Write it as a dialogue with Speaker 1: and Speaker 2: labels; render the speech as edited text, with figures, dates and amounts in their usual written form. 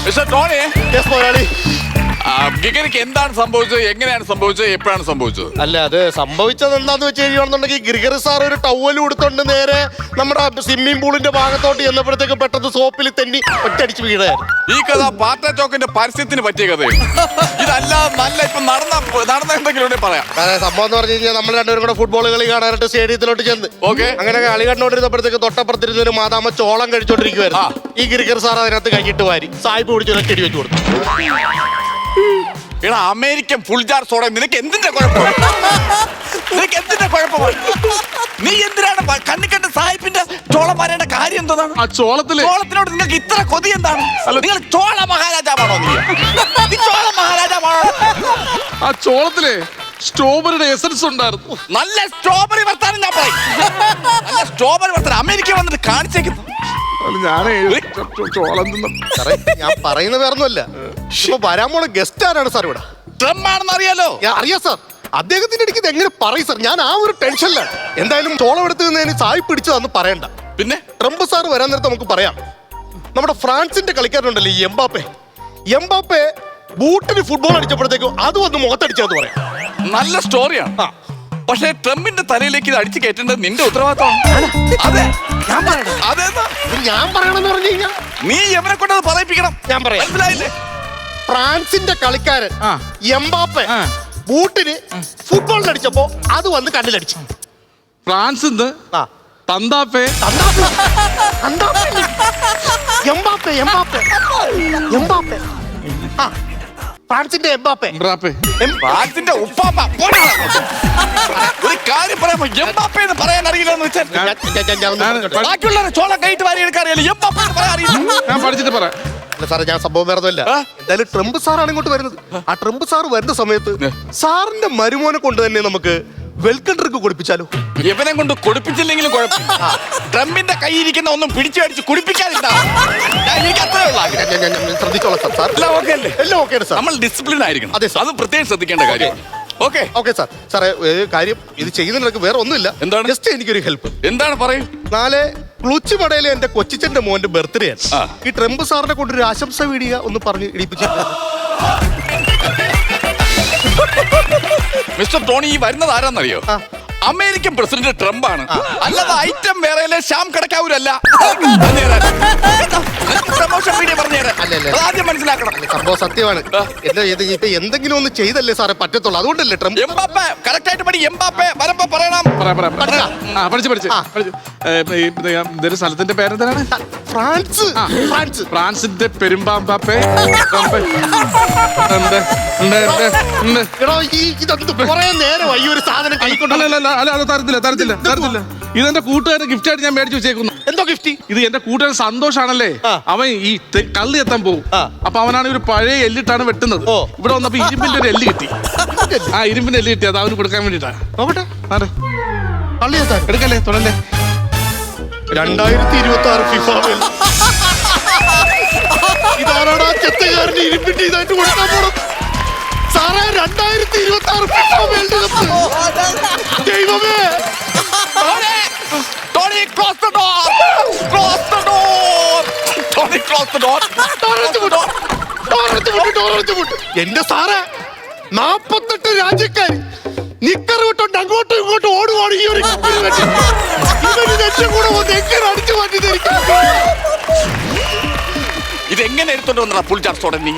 Speaker 1: Mister Tony,
Speaker 2: yes മുതലാളി.
Speaker 1: ഗിഗറിക്ക് എന്താണ് സംഭവിച്ചത്, എങ്ങനെയാണ് സംഭവിച്ചത്, എപ്പോഴാണ് സംഭവിച്ചത്?
Speaker 2: അല്ല, അത് സംഭവിച്ചത് എന്താന്ന് വെച്ച് കഴിയുകയാണെന്നുണ്ടെങ്കിൽ ഗ്രിഗറി സാർ ഒരു ടവൽ കൊടുത്തോണ്ട് നേരെ നമ്മുടെ സ്വിമ്മിംഗ് പൂളിന്റെ ഭാഗത്തോട്ട് ചെന്നപ്പോഴത്തേക്ക് പെട്ടെന്ന് സോപ്പിൽ തെന്നി ഒറ്റയടിച്ച് വീണായിരുന്നു.
Speaker 1: ഈ കഥ പാറ്റ ചോക്കിന്റെ പരസ്യത്തിന് പറ്റിയ കഥയാണ്. ഇതല്ലാതെ നല്ല ഇപ്പൊ നടന്ന എന്തെങ്കിലും ഉണ്ടെങ്കിൽ പറയാം.
Speaker 2: സംഭവം എന്ന് പറഞ്ഞു കഴിഞ്ഞാൽ നമ്മൾ രണ്ടുപേരും കൂടെ ഫുട്ബോൾ കളി കാണാനായിട്ട് സ്റ്റേഡിയത്തിലോട്ട് ചെന്ന് അങ്ങനെ കളി കണ്ടോണ്ടിരുന്നപ്പോഴത്തേക്ക് തൊട്ടപ്പുറത്തിരുന്ന ഒരു മാതാമ്മ ചോളം കഴിച്ചോണ്ടിരിക്കുവായിരുന്നു. ഈ ഗ്രിഗറി സാർ അതിനകത്ത് കൈയിട്ട് വാരി സായിപ്പ് പിടിച്ച് ഒരു ചെടി വെച്ച് കൊടുത്തു.
Speaker 1: എടാ, അമേരിക്കൻ ഫുൾ ജാർ സോഡ നിനക്ക് എന്തിന്റെ കുഴപ്പം? നിനക്ക് എന്തിന്റെ കുഴപ്പമാണ്? നീ എന്തിനാണ് കണ്ണി കണ്ട സാഹിബിന്റെ ചോളം വരേണ്ട കാര്യം എന്താണ്?
Speaker 3: ആ ചോളത്തിനോട്
Speaker 1: നിങ്ങൾക്ക് ഇത്ര കൊതി എന്താണ്? നിങ്ങൾ ചോള മഹാരാജാവാണോ? നീ ചോള മഹാരാജാവാണോ?
Speaker 3: ആ ചോളത്തിലെ സ്ട്രോബെറിയുടെ എസൻസ് ഉണ്ടായിരുന്നു.
Speaker 1: നല്ല സ്ട്രോബെറി വർത്താനം ഞാൻ പറയും. നല്ല സ്ട്രോബെറി വർത്താനം അമേരിക്ക വന്നിട്ട് കാണിച്ചേക്കുന്നു.
Speaker 3: ഞാനേ ചോളം തിന്ന
Speaker 2: ഞാൻ പറയുന്ന വേറൊന്നുമല്ല. ഇപ്പൊ വരാൻ പോണ ഗസ്റ്റ് ആരാണ് സാർ ഇവിടെ?
Speaker 1: ട്രംപ് ആണെന്ന് അറിയാലോ.
Speaker 2: അറിയാം സാർ. അദ്ദേഹത്തിന്റെ അടുത്ത് എങ്ങനെ പറയും സാർ? ഞാൻ ആ ഒരു ടെൻഷനിലാണ്. എന്തായാലും ചോളം എടുത്ത് നിന്നതിന് സായി പിടിച്ചതാന്ന് പറയണ്ട.
Speaker 1: പിന്നെ
Speaker 2: ട്രംപ് സാർ വരാൻ നേരത്തെ നമുക്ക് പറയാം. നമ്മുടെ ഫ്രാൻസിന്റെ കളിക്കാരുണ്ടല്ലോ ഈ എംബാപ്പെ ബൂട്ടിന് ഫുട്ബോൾ അടിച്ചപ്പോഴത്തേക്കും അത് വന്ന് മുഖത്തടിച്ചതെന്ന് പറയാം.
Speaker 1: നല്ല സ്റ്റോറിയാണ്. പക്ഷേ ട്രംപിന്റെ തലയിലേക്ക് ഇത് അടിച്ചു കയറ്റേണ്ടത് നിന്റെ ഉത്തരവാദിത്തമാണ്. അതെ,
Speaker 2: ഞാൻ പറയണമെന്ന് പറഞ്ഞു കഴിഞ്ഞാൽ
Speaker 1: നീ എവനെ കൊണ്ടത് പറയിപ്പിക്കണം.
Speaker 2: ഞാൻ പറയാം.
Speaker 1: മനസ്സിലായില്ലേ?
Speaker 2: ഫ്രാൻസിന്റെ കളിക്കാരൻ എംബാപ്പെ ബൂട്ടിന് ഫുട്ബോളിൽ അടിച്ചപ്പോ അത് വന്ന് കണ്ണിലടിച്ചു.
Speaker 3: ഫ്രാൻസ് തന്താപ്പേ
Speaker 2: എംബാപ്പെ ഫ്രാൻസിന്റെ എംബാപ്പെ
Speaker 1: ഫ്രാൻസിന്റെ ഉപ്പാപ്പ. ഒരു കാര്യം പറയാമോ? എംബാപ്പെ എന്ന് പറയാൻ അറിയില്ലെന്ന് വെച്ചാൽ ബാക്കിയുള്ളവരെ ചോളം കൈയിട്ട് വാരി എടുക്കാൻ അറിയില്ല. എംബാപ്പെ എന്ന് പറയാൻ അറിയില്ല.
Speaker 3: ഞാൻ പഠിച്ചിട്ട് പറയാം.
Speaker 2: സാറേ, ഞാൻ സംഭവം വേറൊന്നുമില്ല. എന്തായാലും ട്രംപ് സാറാണ് ഇങ്ങോട്ട് വരുന്നത്. ആ ട്രംപ് സാർ വരുന്ന സമയത്ത് സാറിന്റെ മരുമോനെ കൊണ്ട് തന്നെ നമുക്ക് വെൽക്കം ഡ്രിങ്ക് കൊടുപ്പിച്ചാലോ?
Speaker 1: ഇവനെ കൊണ്ട് കൊടുപ്പിച്ചില്ലെങ്കിലും കുഴപ്പം. ട്രംപിന്റെ കയ്യിരിക്കുന്ന ഒന്നും പിടിച്ചു അടിച്ച് കുടിപ്പിക്കാതില്ല. എനിക്ക് അത്രേ ഉള്ളൂ.
Speaker 2: ശ്രദ്ധിച്ചോളാം സാർ.
Speaker 1: എല്ലാം ഓക്കെ അല്ലേ?
Speaker 2: എല്ലാം ഓക്കെ സാർ.
Speaker 1: നമ്മൾ ഡിസിപ്ലിൻ ആയിരിക്കണം.
Speaker 2: അതെ സാർ.
Speaker 1: അത് പ്രത്യേകം ശ്രദ്ധിക്കേണ്ട കാര്യം. Okay
Speaker 2: okay sir. സാറേ, കാര്യം ഇത് ചെയ്യുന്നതിനൊക്കെ വേറെ ഒന്നുമില്ല.
Speaker 1: എന്താണ്?
Speaker 2: ജസ്റ്റ് എനിക്കൊരു ഹെൽപ്പ്.
Speaker 1: എന്താണ് പറയൂ.
Speaker 2: നാളെ ക്ലൂച്ചുമടയിലെ എന്റെ കൊച്ചിച്ചന്റെ മോന്റെ ബർത്ത്ഡേ ആണ്. ഈ ട്രംപ് സാറിനെ കൊണ്ടൊരു ആശംസ വീഡിയോ ഒന്ന് പറഞ്ഞ് ഇടിപ്പിച്ചിട്ടുണ്ട്.
Speaker 1: മിസ്റ്റർ ടോണി, ഈ വരുന്നത് ആരാന്നറിയോ? അമേരിക്കൻ പ്രസിഡന്റ് ട്രംപ് ആണ്. അല്ലാതെ ഐറ്റം വേറെ ശ്യാം കടക്കാവൂരല്ല. പ്രമോഷൻ വീഡിയോ പറഞ്ഞുതരാം. ആദ്യം മനസ്സിലാക്കണം.
Speaker 2: സംഭവം സത്യമാണ്. ഇപ്പൊ എന്തെങ്കിലും ഒന്ന് ചെയ്തല്ലേ സാറേ പറ്റത്തുള്ളൂ. അതുകൊണ്ടല്ലേ ട്രംപ്.
Speaker 1: എംബാപ്പെ കറക്റ്റ് ആയിട്ട് പഠി. എംബാപ്പെ വരുമ്പോ പറയണം.
Speaker 3: ഇതൊരു സ്ഥലത്തിന്റെ പേരെന്താണ്?
Speaker 2: ഫ്രാൻസ്.
Speaker 3: ഫ്രാൻസിന്റെ പെരുമ്പാമ്പേ.
Speaker 2: ഇതെന്ത് കുറെ നേരമായി ഈ ഒരു സാധനം കൈക്കൊണ്ടല്ല.
Speaker 3: അല്ല, തരത്തില്ല. ഇതെന്റെ കൂട്ടുകാരൻ ഗിഫ്റ്റ് ആയിട്ട് ഞാൻ മേടിച്ചു വെച്ചേക്കുന്നു.
Speaker 2: എന്തോ ഗിഫ്റ്റ്?
Speaker 3: ഇത് എന്റെ കൂട്ടുകാരൻ സന്തോഷാണല്ലേ. അവൻ ഈ കള്ളി എത്താൻ പോകും. അപ്പൊ അവനാണെങ്കിൽ ഒരു പഴയ എല്ലിട്ടാണ് വെട്ടുന്നത്. ഇവിടെ വന്നപ്പോ ഇരുമ്പിന്റെ ഒരു എല്ല് കിട്ടി. ആ ഇരുമ്പിന്റെ എല്ല് കിട്ടി. അത് അവന് കൊടുക്കാൻ വേണ്ടിട്ടാ.
Speaker 2: നോക്കട്ടെ.
Speaker 3: എടുക്കല്ലേ, തുടല്ലേ.
Speaker 2: 2026 ഫിഫ ഇതാരാടാ ചെത്തുകാരന് ഇരുമ്പിന്റെ ഇതായിട്ട് കൊടുക്കാൻ പോണം സാറേ? 2026 ഫിഫ വേൾഡ് കപ്പ്. ദൈവമേ.
Speaker 1: Tony, close the door! Close the door! Tony, close the door!
Speaker 2: എന്റെ സാറേ, 48 രാജ്യക്കാർ നിക്കർ വിട്ടോണ്ട് അങ്ങോട്ടും ഇങ്ങോട്ടും ഓടുവാണ്. ഈ ഒരു ഇവന് കൂടെ വന്ന് എങ്ങനെ അടിച്ചു മാറ്റി.
Speaker 1: ഇതെങ്ങനെ എടുത്തോണ്ട് വന്നടാ ഫുൾ ചാർജ് നീ?